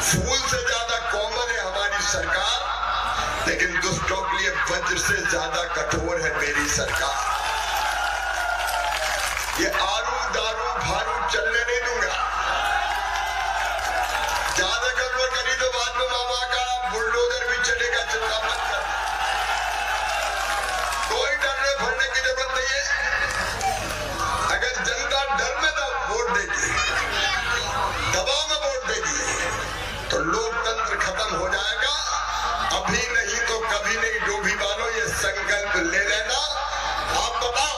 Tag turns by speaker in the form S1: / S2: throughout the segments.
S1: फूल से ज्यादा कोमल है हमारी सरकार, लेकिन दुष्टों के लिए वज्र से ज्यादा कठोर है मेरी सरकार। ये आरू दारू भारू चलने नहीं दूंगा। ज्यादा गड़बड़ करी तो बाद में मामा का बुलडोजर भी चलेगा, चिंता मत कर। कोई डरने भरने की जरूरत नहीं है। अगर जनता डर में तो वोट देगी, दबाव में वोट देगी, तो लोकतंत्र खत्म हो जाएगा। अभी नहीं तो कभी नहीं। डोभी वालों, ये संकल्प ले लेना। आप बताओ,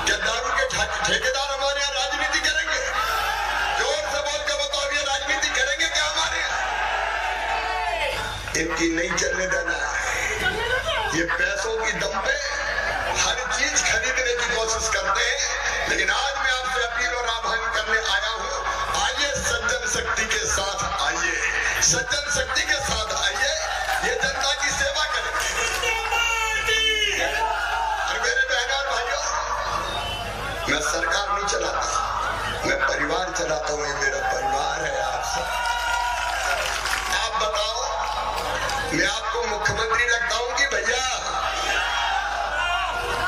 S1: क्या दारू के ठेकेदार हमारे यहाँ राजनीति करेंगे? जोर से बोल के बताओ, ये राजनीति करेंगे क्या हमारे यहाँ? इनकी नहीं चलने देना है। ये पैसों की दम पे हर चीज खरीदने की कोशिश करते हैं। लेकिन आज मैं आपसे अपील और आह्वान करने आया हूं, आइए सज्जन शक्ति के साथ आइए, सज्जन शक्ति के साथ आइए, ये जनता की सेवा करेंगे। और मेरे बहनों और भाइयों, मैं सरकार नहीं चलाता, मैं परिवार चलाता हूं। ये मेरा परिवार है। आप सब आप बताओ, मैं आपको मुख्यमंत्री लगता हूं कि भैया?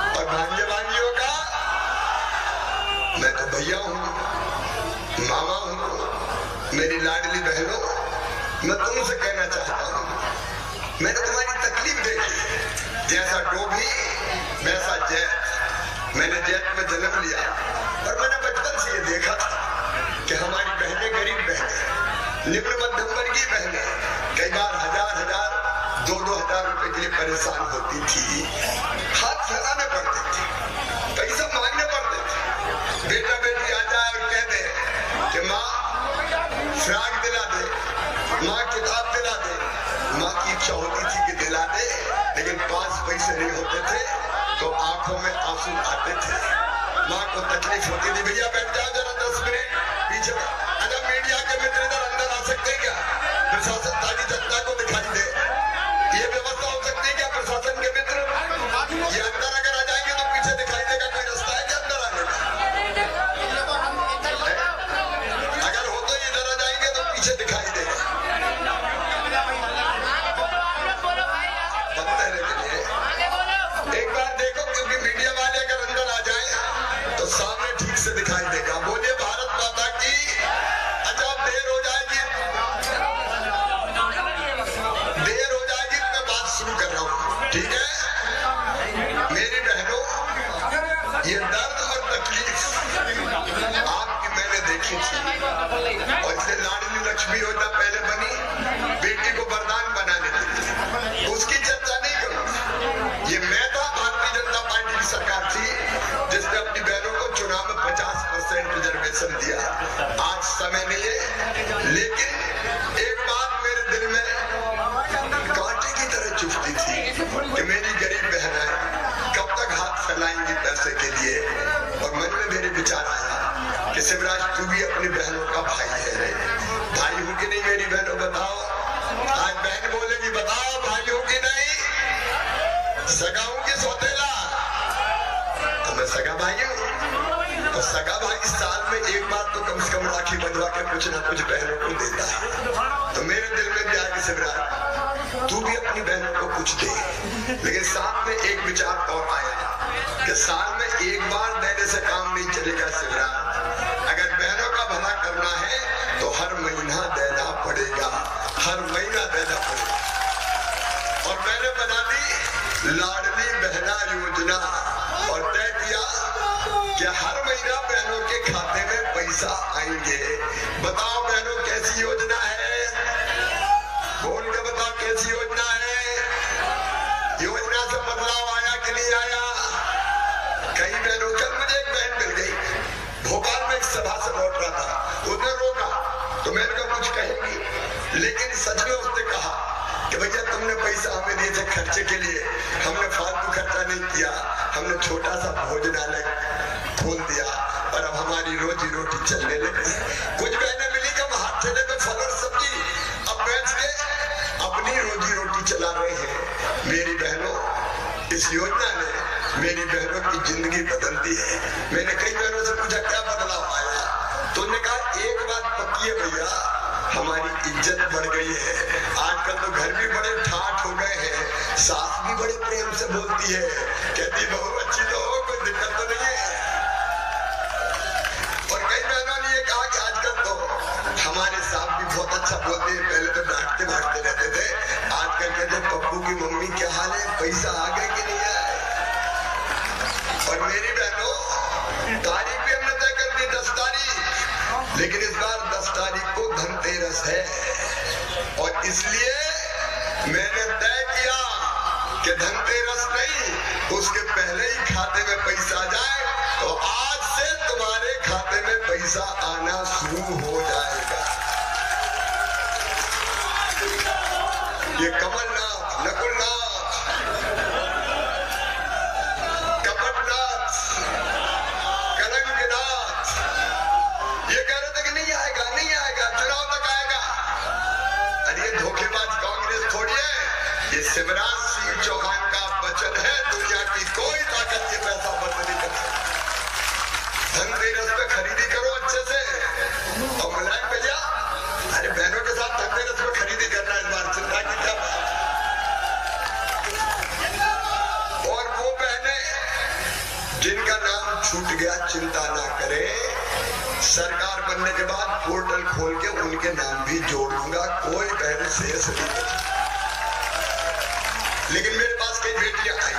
S1: और भांजे भांजियों का मैं तो भैया हूं, मामा हूं। मेरी लाडली बहनों, मैं तुमसे कहना चाहता हूं, मैंने तुम्हारी तकलीफ देखी। जैसा डोभी वैसा जैत। मैंने जैत में जन्म लिया और मैंने बचपन से ये देखा था कि हमारी बहनें गरीब बहनें, निम्न मध्यम वर्गीय बहनें कई बार हजार 2,000 रुपए के लिए परेशान होती थी। हाथ फैलाने पड़ते थे, पैसा मांगने पड़ते थे। बेटा बेटी आ जाए और कह दे कि माँ फ्रॉक दिला दे, माँ किताब दिला दे। माँ की इच्छा होती थी कि दिला दे, लेकिन 5 पैसे नहीं होते थे तो आंखों में आंसू आते थे। माँ को तकलीफ होती थी। भैया बैठ जाओ जरा 10 मिनट पीछे। अगर मीडिया के मित्र इधर अंदर आ सकते हैं क्या? प्रशासन ताकि जनता को दिखाई दे। ये व्यवस्था हो सकती है क्या प्रशासन के मित्र? ये अंदर अगर आ जाएंगे तो पीछे दिखाई देगा। कोई रास्ता है क्या अंदर आने का? अगर हो तो इधर आ जाएंगे तो पीछे दिखाई देगा। एक बार देखो, क्योंकि मीडिया वाले अगर अंदर आ जाए तो सामने ठीक से दिखाई देगा। बोलिए भारत माता की। अच्छा, देर हो जाएगी तो मैं बात शुरू कर रहा हूँ, ठीक है? मेरी बहनों, ये दर्द और तकलीफ आपकी मैंने देखी थी, और इसलिए लाडली लक्ष्मी योजना पहले बनी बेटी को वरदान बनाने के लिए। उसकी चर्चा नहीं करूंगा। ये मैं था, भारतीय जनता पार्टी की सरकार थी जिसने अपनी बहनों को चुनाव में 50% रिजर्वेशन दिया। आज समय नहीं है, लेकिन एक बात मेरे दिल में कांटे की तरह चुभती थी कि मेरी गरीब बहनें कब तक हाथ फैलाएंगी पैसे के लिए। और मन में मेरे विचार आया कि शिवराज, तू भी अपनी बहनों का भाई है। भाई हूं कि नहीं मेरी बहनों? बताओ। आज बहन बोलेगी, बताओ भाई हूं कि नहीं? सगा हूं कि सौतेला? तो मैं सगा भाई हूं। और सगा भाई साल में एक बार तो कम से कम राखी बंधवा के कुछ ना कुछ बहनों को देता है। तो मेरे दिल में भी आया कि शिवराज, तू भी अपनी बहनों को कुछ दे। लेकिन साथ में एक विचार और आया कि साल में एक बार देने से काम नहीं चलेगा शिवराज। अगर बहनों का भला करना है तो हर महीना देना पड़ेगा, हर महीना देना पड़ेगा। और मैंने बना दी लाडली बहना योजना और तय किया कि हर महीना बहनों के खाते में पैसा आएंगे। बताओ बहनों, कैसी योजना है? बोल के बताओ, कैसी योजना है? योजना से बदलाव आया कि नहीं आया? कई बहनों, कल मुझे एक बहन मिल गई, भोपाल में एक सभा से लौट रहा था। उसने रोका तो मैंने कहा कुछ कहेंगी, लेकिन सच में उसने कहा कि भैया तुमने पैसा हमें दिए थे खर्चे के लिए, हमने फालतू खर्चा नहीं किया, हमने छोटा सा भोजनालय खोल दिया और अब हमारी रोजी रोटी चलने लगी। कुछ बहनें मिली कि हम हाथ ठेले में फल और सब्जी अब बेच के अपनी रोजी रोटी चला रहे हैं। मेरी बहनों, इस योजना ने मेरी बहनों की जिंदगी बदल दी है। मैंने कई बहनों से पूछा क्या बदलाव आया, तो उन्होंने कहा एक बात पक्की है भैया, हमारी इज्जत बढ़ गई है। आजकल तो घर भी बड़े ठाठ हो गए हैं, सास भी बड़े प्रेम से बोलती है, कहती बहू अच्छी तो हो, कोई दिक्कत तो नहीं है। और कई बहनों ने ये कहा कि आजकल तो हमारे सास भी बहुत अच्छा बोलते हैं, पहले तो डांटते बांटते रहते थे, आजकल कहते पप्पू की मम्मी क्या हाल है, पैसा आ गए कि नहीं आए। और मेरी बहनों, तारीख भी हमने तय कर दी 10 तारीख, लेकिन इस बार 10 तारीख को धनतेरस है और इसलिए मैंने तय किया कि धनतेरस नहीं, उसके पहले ही खाते में पैसा जाए। तो आज से तुम्हारे खाते में पैसा आना शुरू हो जाएगा। ये कमलनाथ, नकुलनाथ, कपटनाथ, कलंकनाथ ये कह रहे थे कि नहीं आएगा, नहीं आएगा, चुनाव तक आएगा। अरे ये धोखेबाज कांग्रेस थोड़ी है, ये शिवराज सिंह चौहान का वचन है, दुनिया की कोई ताकत ये पैसा बंद नहीं कर सकती। धनतेरस पे खरीदी करो अच्छे से। और मुलायम भैया, अरे बहनों के साथ धनतेरस पे खरीदी करना इस बार, चिंता की क्या बात। और वो बहने जिनका नाम छूट गया, चिंता ना करें, सरकार बनने के बाद पोर्टल खोल के उनके नाम भी जोड़ दूंगा, कोई बहन शेष नहीं। लेकिन मेरे पास कई बेटियां आई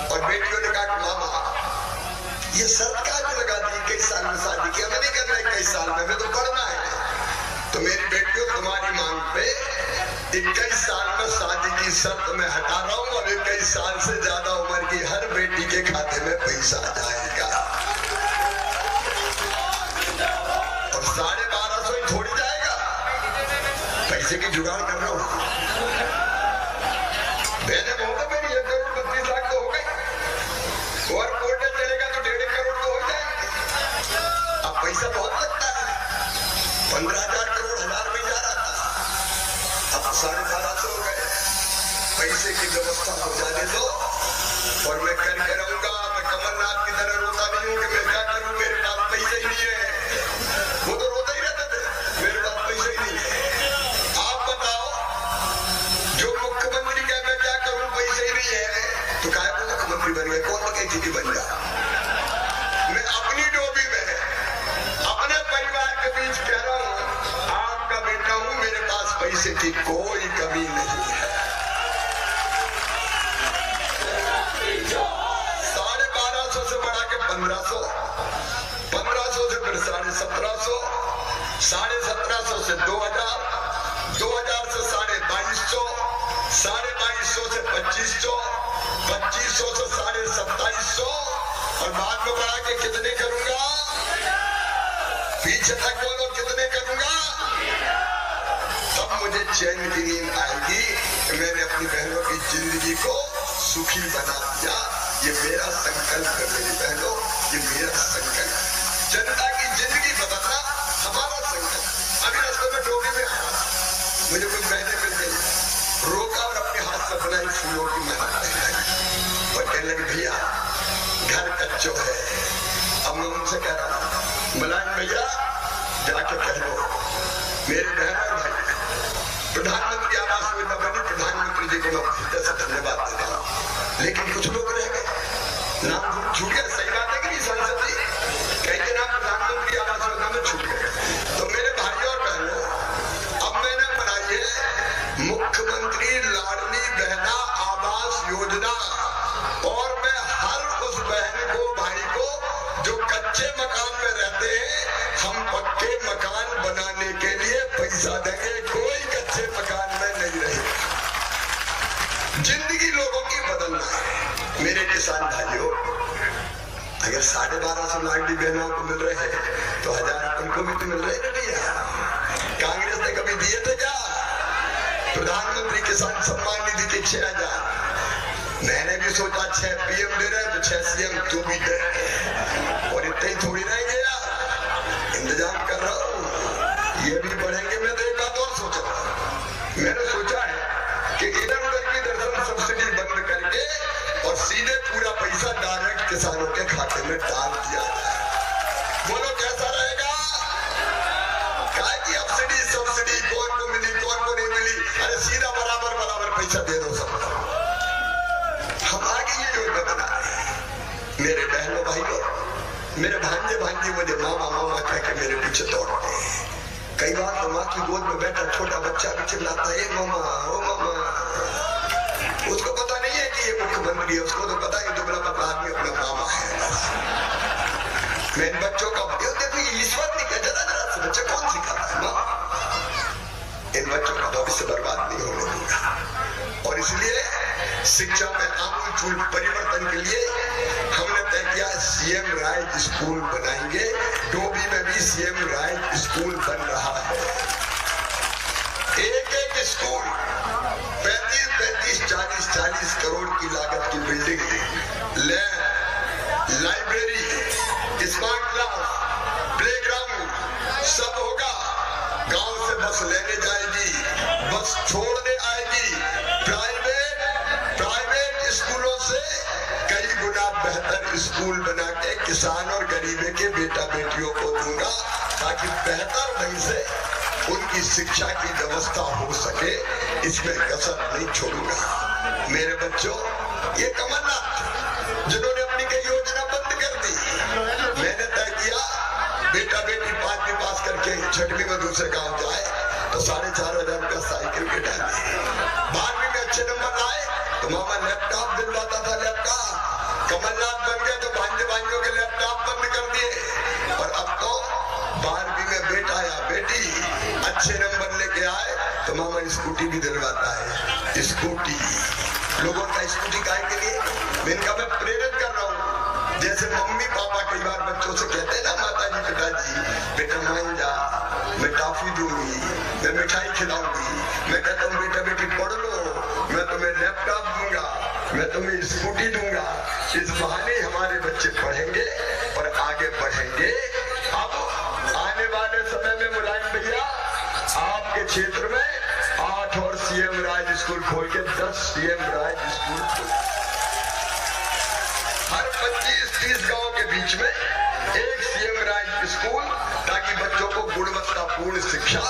S1: और बेटियों ने कहा कि मामा ये सरकार जो लगा दी 21 साल में शादी की, हमें नहीं करना 21 साल में, हमें तो पढ़ना है। तो मेरी बेटियों, तुम्हारी मांग पे 21 साल में शादी की शर्त में हटा रहा हूं और 21 साल से ज्यादा उम्र की हर बेटी के खाते में पैसा जाएगा। और 1250 ही थोड़ी जाएगा, पैसे की जुगाड़ कर रहा हूं। मैंने बोला मेरी 1 करोड़ 32 लाख तो हो गई और कोर्ट चलेगा तो 1.5 करोड़ तो हो जाएंगे। अब पैसा बहुत लगता है, 15,000 करोड़ हजार में जा रहा था, अब 1250 हो गए। पैसे की व्यवस्था हो जाने दो और मैं करके रहूंगा। मैं कमलनाथ की तरह रोता नहीं हूं कि मैं क्या करूं, मेरे पास पैसे ही नहीं है। वो तो रोते ही रहते थे, मेरे पास पैसे ही नहीं है। आप बताओ, जो मुख्यमंत्री कहे मैं क्या करूं, पैसे ही नहीं है, तो काहे को मुख्यमंत्री बन गए, कौन कही थी बन जा। मैं अपनी डोबी में अपने परिवार के बीच कह रहा हूं, आपका बेटा हूं, मेरे पास पैसे की कोई कमी नहीं है। 1250 से बढ़ा के 1500, 1500 से फिर 1750, 1750 से 2000, 2000 से 2250, 2250 से 2500, 2500 से 2750 और बाद में बढ़ा के कितने करूंगा, पीछे तक बोलो कितने करूंगा, तब मुझे चैन की नींद आएगी कि मैंने अपनी बहनों की जिंदगी को सुखी बना दिया। ये मेरा संकल्प है मेरी बहनों, ये मेरा संकल्प। जनता की जिंदगी बदलना हमारा संकल्प। अभी रास्ते में डोबी में आया, मुझे कुछ बहने मिल गई, रोका और अपने हाथ से बनाई फूलों की माला पहनाई और कहने लगे भैया घर कच्चो है। अब मैं उनसे कह रहा हूं, मुलायम भैया जाके कह दो मेरे बहन और भाई, प्रधानमंत्री आवास योजना बनी, प्रधानमंत्री जी को मैं हृदय से धन्यवाद देता हूं। लेकिन कुछ लोग रह गए, नाम छूट गए। सही बात है कि नहीं सांसद जी, कहेंगे नाम प्रधानमंत्री आवास योजना में छूट गए। तो मेरे भाइयों और बहनों, अब मैंने बनाई है मुख्यमंत्री लाडली बहना आवास योजना और मैं हर उस बहन को, भाई को जो कच्चे मकान में रहते हैं, हम पक्के मकान बनाने के लिए पैसा देंगे। कोई कच्चे मकान में नहीं रहेगा। जिंदगी लोगों की बदलना है। मेरे किसान भाइयों, अगर 1250 लाडली बहनों को मिल रहे हैं तो 1000 उनको भी तो मिल रहे हैं भैया। कांग्रेस ने कभी दिए थे क्या? प्रधानमंत्री किसान सम्मान निधि के 6000, मैंने भी सोचा 6 PM दे रहे हैं तो 6 CM तू भी दे, और इतने ही थोड़ी रहेंगे यार, इंतजाम कर रहा हूं, ये भी बढ़ेंगे। मैं तो एक बात और सोच रहा हूं, मैंने सोचा है कि इधर उधर की दरअसल सब्सिडी बंद करके और सीधे पूरा पैसा डायरेक्ट किसानों के खाते में डाल दिया जाए। बोलो कैसा रहेगा? काय की सब्सिडी सब्सिडी कौन को मिली कौन को नहीं मिली, अरे सीधा बराबर बराबर पैसा दे दो सबको। हम आगे ये योजना बना रहे हैं। मेरे बहनों भाइयों, मेरे भांजे भांजी मुझे मामा मामा कह के मेरे पीछे दौड़ते हैं। कई बार तो माँ की गोद में बैठा छोटा बच्चा भी चिल्लाता है मामा ओ मामा। उसको पता नहीं है कि ये मुख्यमंत्री है, उसको तो पता है दुबला पतला आदमी अपना मामा है। मैं इन बच्चों का देखो ये ईश्वर नहीं कहता, जरा से बच्चे कौन सिखाता है माँ। इन बच्चों का भविष्य बर्बाद नहीं होने दूंगा। और इसलिए शिक्षा में आमूल परिवर्तन के लिए हमने तय किया सीएम राइज स्कूल बनाएंगे। डोभी में भी सीएम राइज स्कूल बन रहा है। एक एक स्कूल 35-35, 40-40 करोड़ की लागत की building, lab, library, smart class, playground सब होगा। गांव से बस लेने जाएगी, बस छोड़ने आएगी। प्राइवेट स्कूलों से कई गुना बेहतर स्कूल बना के किसान और गरीबे के बेटा बेटियों को दूंगा, ताकि बेहतर ढंग से उनकी शिक्षा की व्यवस्था हो सके। इसमें कसर नहीं छोड़ूंगा। मेरे बच्चों, ये कमलनाथ जिन्होंने अपनी कई योजना बंद कर दी, मैंने तय किया बेटा बेटी 5वीं पास करके 6वीं में दूसरे गांव जाए तो 4,500 रुपया साइकिल के डाले। 12वीं में अच्छे नंबर लाए तो मामा लैपटॉप दिलवाता था। लैपटॉप कमलनाथ बन गए तो भांजे भांजियों के लैपटॉप बंद कर दिए। और अब तो 12वीं में बेटा या बेटी अच्छे नंबर लेके आए तो मामा स्कूटी भी दिलवाता है। स्कूटी लोगों का स्कूटी काय के लिए मैं इनका मैं प्रेरित कर रहा हूँ। जैसे मम्मी पापा कई बार बच्चों से कहते हैं ना माता जी पिताजी बेटा मान जा, मैं टॉफी दूंगी, मैं मिठाई खिलाऊंगी, मैं कहता हूँ बेटा बेटी पढ़ लो, मैं तुम्हें लैपटॉप दूंगा, मैं तुम्हें स्कूटी दूंगा। इस बहाने हमारे बच्चे पढ़ेंगे और आगे बढ़ेंगे। अब आने वाले समय में मुलायम भैया आपके क्षेत्र में 8 और सीएम राज स्कूल खोल के 10 सीएम राज स्कूल खोल, हर 25-30 गांव के बीच में एक सीएम राज स्कूल, ताकि बच्चों को गुणवत्तापूर्ण शिक्षा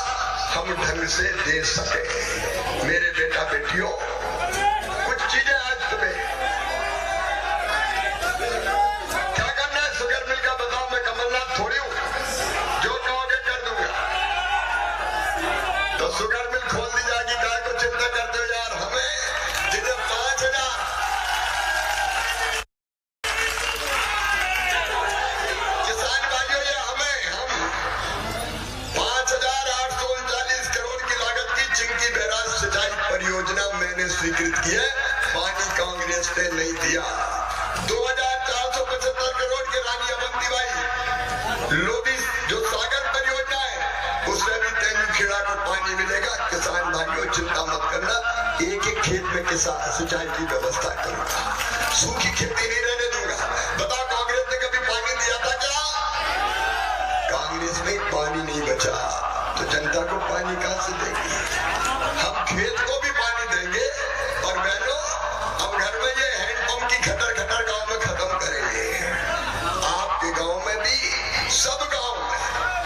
S1: हम ढंग से दे सके। मेरे बेटा बेटियों, कुछ चीजें आज तुम्हें क्या करना है। शुगर मिल का बताओ, मैं कमलनाथ थोड़ी हूं, जो कहोगे कर दूंगा। तो शुगर मिल खोल दी जाएगी, काय को चिंता करते हो यार। हमें जिन्हें 5,000 किसान भाइयों, ये हम 5,839 करोड़ की लागत की चिंकी बैराज सिंचाई परियोजना मैंने स्वीकृत की है। पानी कांग्रेस ने नहीं दिया। 2,475 करोड़ के रानी अवंतीबाई लोधी जो सागर परियोजना है, उससे भी तेंदुखेड़ा को पानी मिलेगा। किसान भाइयों चिंता मत करना, एक एक खेत में किसान सिंचाई की व्यवस्था करूंगा। सूखी खेती नहीं रहने दूंगा। बताओ कांग्रेस ने कभी पानी दिया था क्या? कांग्रेस में पानी नहीं बचा तो जनता को पानी कहां से देंगे? हम खेत को भी पानी देंगे। और बहनों, अब घर में ये हैंडपंप की खटर खटर गांव में खत्म करेंगे। आपके गांव में भी, सब गांव में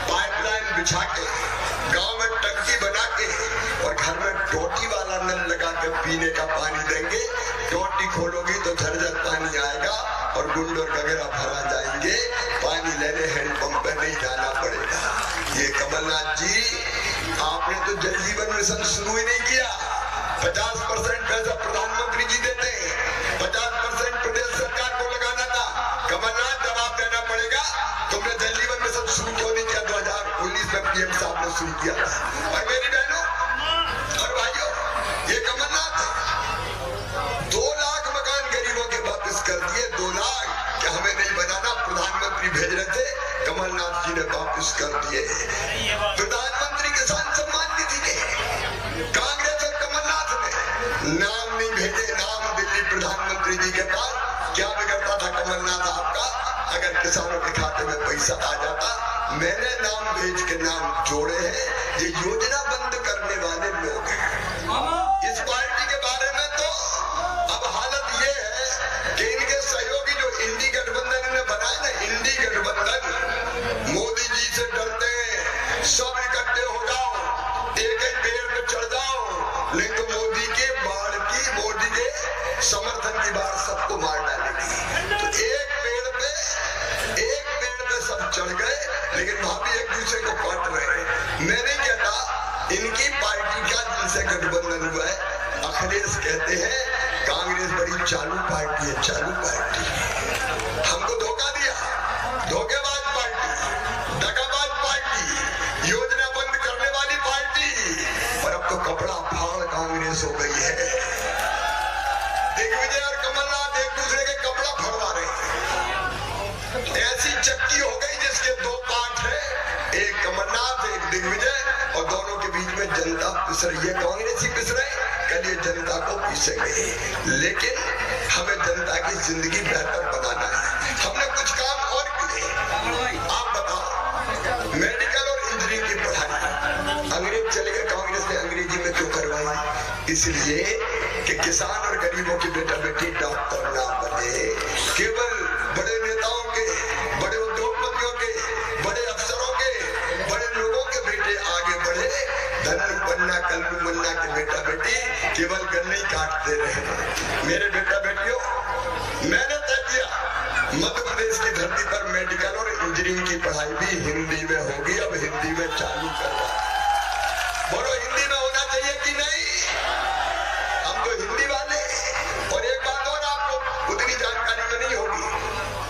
S1: पाइपलाइन बिछा के, गांव में टंकी बना के और घर में टोटी वाला नल लगा के पीने का पानी देंगे। टोटी खोलोगी तो झरझर पानी आएगा और गुंड और गगरा भरा जाएंगे। पानी लेने हैंडपंप पे नहीं जाना पड़ेगा। ये कमलनाथ जी, आपने तो जल जीवन मिशन शुरू ही नहीं किया। 50% पैसा प्रधानमंत्री जी देते हैं, 50% प्रदेश सरकार को लगाना था। कमलनाथ, जवाब देना पड़ेगा, तुमने जल जीवन मिशन शुरू क्यों नहीं किया? 2019 में पीएम साहब ने शुरू किया था। और मेरी बहनों और भाइयों, ये कमलनाथ 2 लाख मकान गरीबों के वापस कर दिए। 2 लाख क्या हमें नहीं बनाना? प्रधानमंत्री भेज रहे थे, कमलनाथ जी ने वापस कर दिए। प्रधानमंत्री किसान सम्मान निधि के कांग्रेस और कमलनाथ ने नाम नहीं भेजे। नाम दिल्ली प्रधानमंत्री जी के पास। क्या बिगड़ता था कमलनाथ आपका अगर किसानों के खाते में पैसा आ जाता? मैंने नाम भेज के नाम जोड़े हैं। ये योजना बंद करने वाले लोग हैं। इस पार्टी के बारे में तो अब हालत ये है कि इनके सहयोगी जो इंडी गठबंधन ने बनाया ना, इंडी गठबंधन, मोदी जी से डरते हैं, सब इकट्ठे इनकी पार्टी का जिनसे गठबंधन हुआ है, अखिलेश कहते हैं कांग्रेस बड़ी चालू पार्टी है, चालू पार्टी। हमको धोखा दिया, धोखेबाज पार्टी, दगाबाज पार्टी, योजना बंद करने वाली पार्टी, और अब तो कपड़ा फाड़ कांग्रेस हो गई है। दिग्विजय और कमलनाथ एक दूसरे के कपड़ा फड़वा रहे हैं। ऐसी चक्की हो गई जिसके दो पार्ट है, एक कमलनाथ एक दिग्विजय, और दोनों के बीच में जनता पिस रही है। कांग्रेस ही पिस रहे, कल ये जनता को पीसेंगे। लेकिन हमें जनता की जिंदगी बेहतर बनाना है। हमने कुछ काम और किए। आप बताओ, मेडिकल और इंजीनियरिंग की पढ़ाई अंग्रेज चले गए, कांग्रेस ने अंग्रेजी में क्यों करवाई? इसलिए कि किसान और गरीबों की बेटा बेटी डॉक्टर ना बने। केवल बड़े नेताओं के, बड़े उद्योगपतियों के, बड़े अफसरों के, बड़े लोगों के बेटे आगे बढ़े। धन्नु पन्ना कल्लू मन्ना के बेटा बेटी केवल गन्ने ही काटते रहे। मेरे बेटा बेटियों, मैंने तय किया मध्य प्रदेश की धरती पर मेडिकल और इंजीनियरिंग की पढ़ाई भी हिंदी में होगी। अब हिंदी में चालू करवा। बोलो, हिंदी में होना चाहिए कि नहीं? हम तो हिंदी वाले। और एक बात और आपको उतनी जानकारी में नहीं होगी,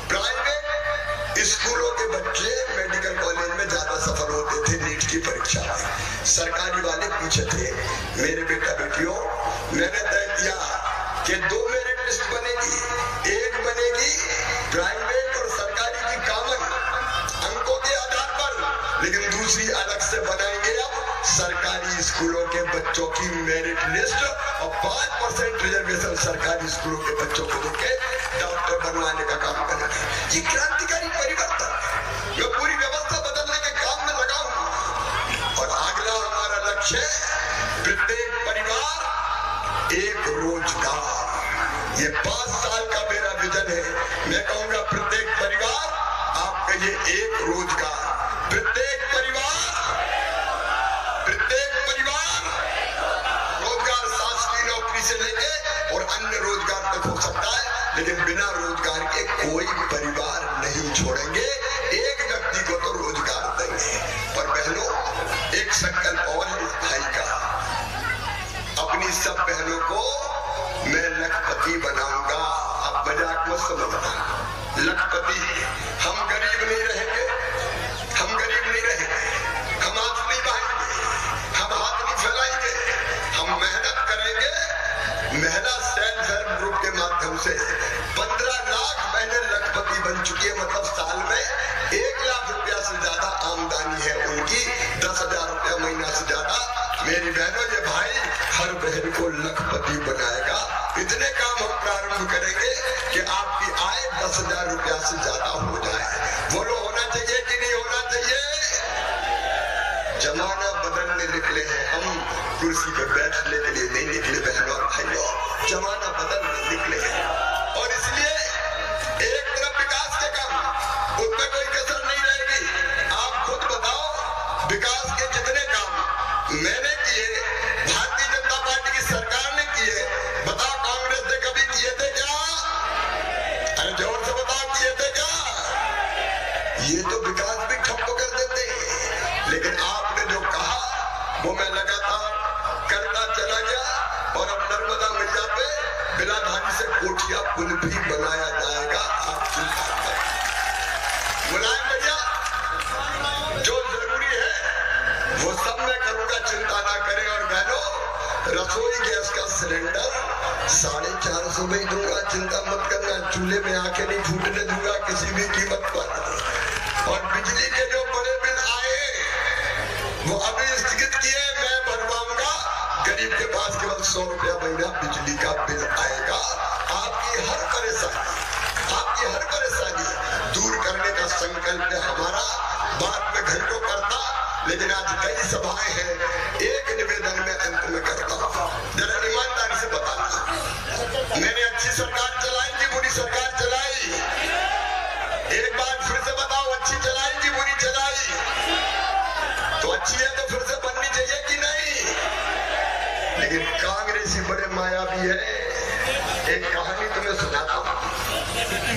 S1: प्राइवेट स्कूलों के बच्चे मेडिकल कॉलेज में ज्यादा सफल होते थे नीट की परीक्षा में, सरकारी वाले पीछे थे। मेरे बेटा बेटियों, मैंने तय किया कि 2 मेरिट लिस्ट बनेगी। एक बनेगी प्राइवेट और सरकारी की कॉमन अंकों के आधार पर, लेकिन दूसरी अलग से बनाएंगे अब सरकारी स्कूलों के बच्चों की मेरिट लिस्ट, और 5% रिजर्वेशन सरकारी स्कूलों के बच्चों को देके डॉक्टर बनवाने का काम करेंगे। ये क्रांतिकारी परिवर्तन है। मैं पूरी व्यवस्था बदलने के काम में लगा हूं। और अगला हमारा लक्ष्य है प्रत्येक परिवार एक रोजगार। ये 5 साल का मेरा विजन है। मैं कहूंगा प्रत्येक परिवार आपका ये एक रोजगार, प्रत्येक परिवार रोजगार, शासकीय नौकरी से लेके और अन्य रोजगार तक हो सकता है, लेकिन बिना रोजगार के कोई परिवार नहीं छोड़ेंगे। एक व्यक्ति को तो रोजगार देंगे। और बहनों, एक संकल्प और है इस भाई का, अपनी सब बहनों को मैं लखपति बनाऊंगा। आप मजाक मत समझना, लखपति। हम गरीब नहीं रहेंगे, हम गरीब नहीं रहेंगे, हम हाथ नहीं बहाएंगे, हम हाथ नहीं फैलाएंगे, हम मेहनत करेंगे। महिला सेल्फ हेल्प ग्रुप के माध्यम से 15 लाख महिलाएं लखपति बन चुकी है। मतलब साल में 1 लाख रुपया से ज्यादा आमदनी है उनकी, 10,000 रुपया महीना से ज्यादा। मेरी बहनों, ये भाई हर बहन को लखपति बनाएगा। इतने काम हम प्रारंभ करेंगे कि आपकी आय 10,000 रुपया से ज्यादा हो जाए। बोलो, होना चाहिए कि नहीं होना चाहिए? जमाना बदलने निकले हैं हम, कुर्सी पर बैठने के लिए नहीं निकले बहनों और भाइयों। जमाना बदलने निकले हैं, और इसलिए एक तरफ विकास के काम, उनमें कोई कसर नहीं रहेगी। आप खुद बताओ, विकास के जितने काम मैंने किए, भारतीय जनता पार्टी की सरकार ने किए, बताओ कांग्रेस ने कभी किए थे क्या? अरे जोर से बताओ, किए थे क्या? ये तो विकास भी ठप्प कर देते हैं। लेकिन आपने जो कहा वो मैं लगातार करता चला गया, और अब नर्मदा मैया पे बिलाधारी से कोठिया पुल भी बनाया जाएगा। आपकी मुलायम भैया, जो जरूरी है वो सब मैं करूंगा, चिंता ना करें। और बहनों, रसोई गैस का सिलेंडर 450 में ही दूंगा, चिंता मत करना। चूल्हे में आंखें नहीं फूटने दूंगा किसी भी कीमत पर। और बिजली के जो बड़े बिल आए वो अभी स्थगित किए, मैं भरवाऊंगा। गरीब के पास केवल 100 रुपया महीना बिजली का बिल आएगा। आपकी हर परेशानी दूर करने का संकल्प है हमारा। बात में घंटों करता, लेकिन आज कई सभाएं हैं। एक निवेदन में अंत में करता हूं, जरा ईमानदारी से बताना, मैंने अच्छी सरकार चलाई कि बुरी सरकार चलाई? एक बार फिर से बताओ, अच्छी चलाई कि बुरी चलाई? तो अच्छी है तो फिर से बननी चाहिए कि नहीं? लेकिन कांग्रेसी बड़े मायावी है। एक कहानी तुम्हें सुनाता हूं।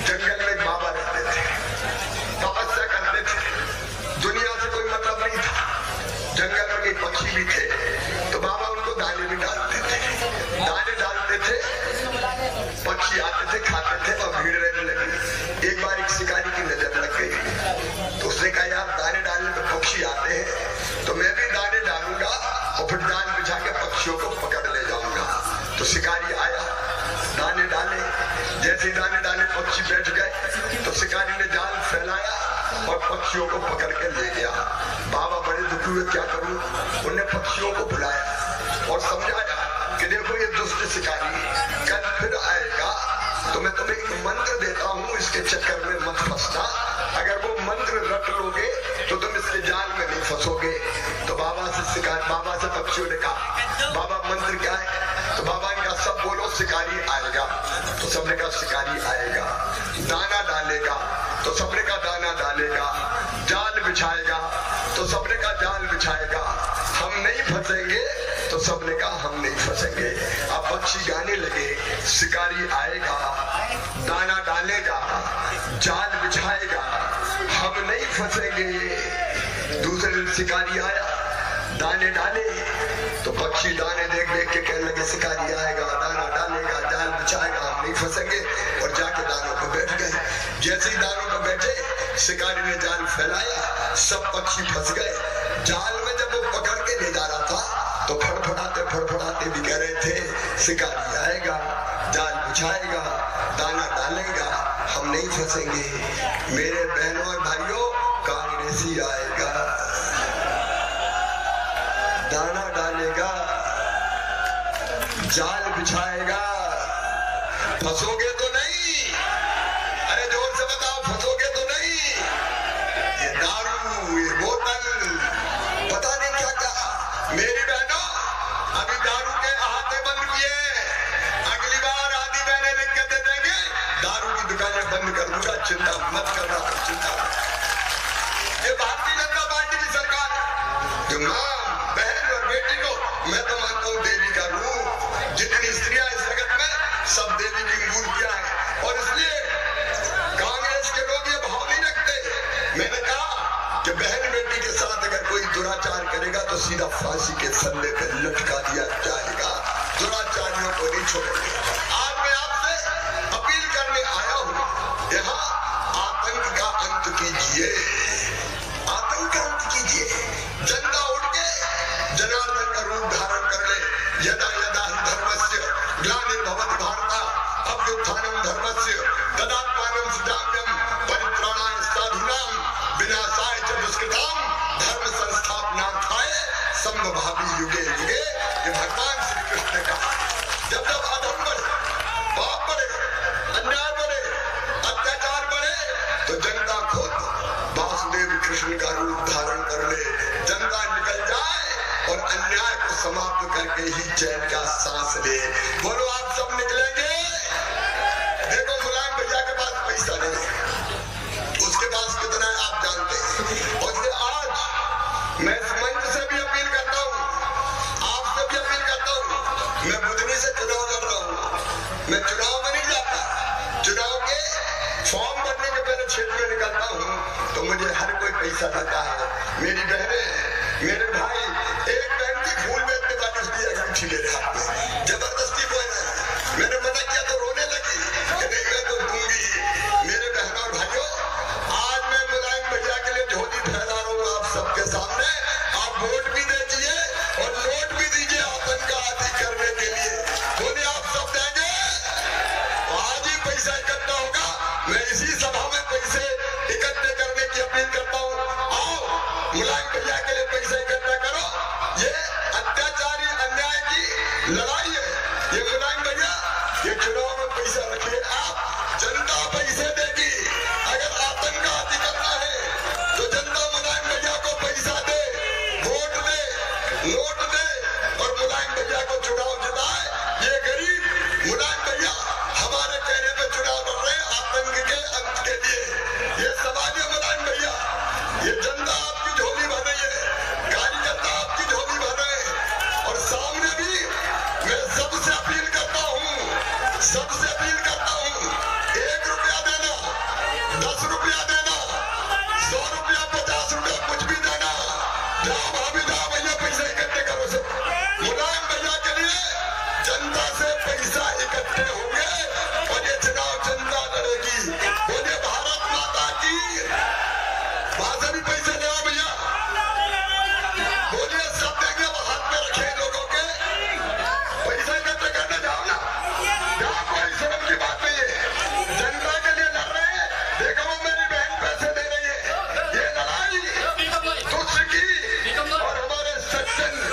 S1: जंगल में बाबा रहते थे, तपस्या करते थे, दुनिया से कोई मतलब नहीं था। जंगल में पक्षी भी थे, तो बाबा उनको दाने भी डालते थे। दाने डालते थे, पक्षी आते थे, खाते थे और भीड़ रहने लगी। एक बार एक शिकारी की नजर लग गई, तो उसने कहा यार दाने डालने में पक्षी आते हैं, तो मैं भी दाने डालूंगा और फिर जाल बिछा के पक्षियों को पकड़ ले जाऊंगा। तो शिकारी आया, दाने डाले, जैसे दाने डाले पक्षी बैठ गए, तो शिकारी ने जाल फैलाया और पक्षियों को पकड़ के ले गया। बाबा बड़े दुखी हुए, क्या करूं? उन्होंने पक्षियों को बुलाया और समझाया कि देखो ये दुष्ट शिकारी कल फिर आएगा, तो मैं तुम्हें एक मंत्र देता हूं, इसके चक्कर में मत फंसना। अगर वो मंत्र रट लोगे तो तुम इसके जाल में नहीं फंसोगे। तो बाबा से पक्षियों ने कहा बाबा मंत्र क्या है? तो बाबा ने कहा सब बोलो शिकारी आएगा। तो सबने कहा शिकारी आएगा। दाना डालेगा, तो सबने का दाना डालेगा। जाल बिछाएगा, तो सबने का जाल बिछाएगा। हम नहीं फंसेंगे, तो सबने कहा हम नहीं फंसेंगे। अब पक्षी गाने लगे, शिकारी आएगा, दाना डालेगा, जाल बिछाएगा, हम नहीं फंसेंगे। दूसरे दिन शिकारी आया, दाने डाले, तो पक्षी दाने देख देख के कहने लगे शिकारी आएगा, दाना डालेगा, जाल बिछाएगा, हम नहीं फंसेंगे, और जाके दानों पर बैठ गए। जैसे ही दानों पर बैठे, शिकारी ने जाल फैलाया, सब पक्षी फंस गए। जाल में जब वो पकड़ के ले जा रहा था, तो फड़फड़ाते भी कह रहे थे शिकारी आएगा, जाल बिछाएगा, दाना डालेगा, हम नहीं फंसेंगे। मेरे बहनों और भाइयों, कांग्रेसी आएगा, दाना डालेगा, जाल बिछाएगा, फंसोगे तो नहीं? अरे जोर से बताओ, फंसोगे तो नहीं? ये दारू, ये बोतल, पता नहीं क्या क्या। मेरी बहनों, अभी दारू के अहाते बंद किए, अगली बार आदि बहने लिख के दे देंगे, दारू की दुकानें बंद कर दूंगा, चिंता मत करना, चिंता। ये भारतीय जनता पार्टी की सरकार है, जो मां, बहन और बेटी को मैं तो मानता हूं देवी का रूप। जितनी स्त्रियां इस जगत में, सब देवी की मूर्तियां हैं, और इसलिए कांग्रेस के लोग ये भाव नहीं रखते। मैंने कहा कि बहन बेटी के साथ अगर कोई दुराचार करेगा तो सीधा फांसी के फंदे पे लटका दिया जाएगा। दुराचारियों को नहीं छोड़ेंगे। आज मैं आपसे अपील करने आया हूं, यहाँ आतंक का अंत कीजिए, आतंक का अंत कीजिए। जनता उठ के जनार्दन का रूप धारण कर ले। यदा यदा हि धर्मस्य ग्लानिर्भवति भारत अभ्युत्थानं धर्मस्य तदात्मानं सृजाम्यहं परित्राणाय साधूनां विनाशाय च दुष्कृतां धर्म संस्थापनार्थाय संभवामि युगे युगे। ये भगवान श्री कृष्ण का जब जब अधर्म बढ़े, पाप बढ़े, अन्याय बढ़े, अत्याचार बढ़े, तो जनता खुद वासुदेव कृष्ण का रूप धारण कर ले। जनता निकल जाए और अन्याय को समाप्त करके ही चैन का सांस ले। बोलो आप सब निकलेंगे? देखो मुलायम भैया के पास पैसा नहीं है, उसके पास कितना है आप जानते हैं। और आज मैं इस मंच से भी अपील करता हूँ, आपसे भी अपील करता हूँ। मैं बुधनी से चुनाव लड़ रहा हूँ, मैं चुनाव में नहीं जाता। चुनाव के फॉर्म भरने के पहले क्षेत्र में निकलता हूँ, तो मुझे हर कोई पैसा देता है। मेरी बहनें, मेरे भाई, एक बहन की फूल बेचने वाली उसकी अंगूठी ले रहा है, जबरदस्ती कोई नहीं। दर्शन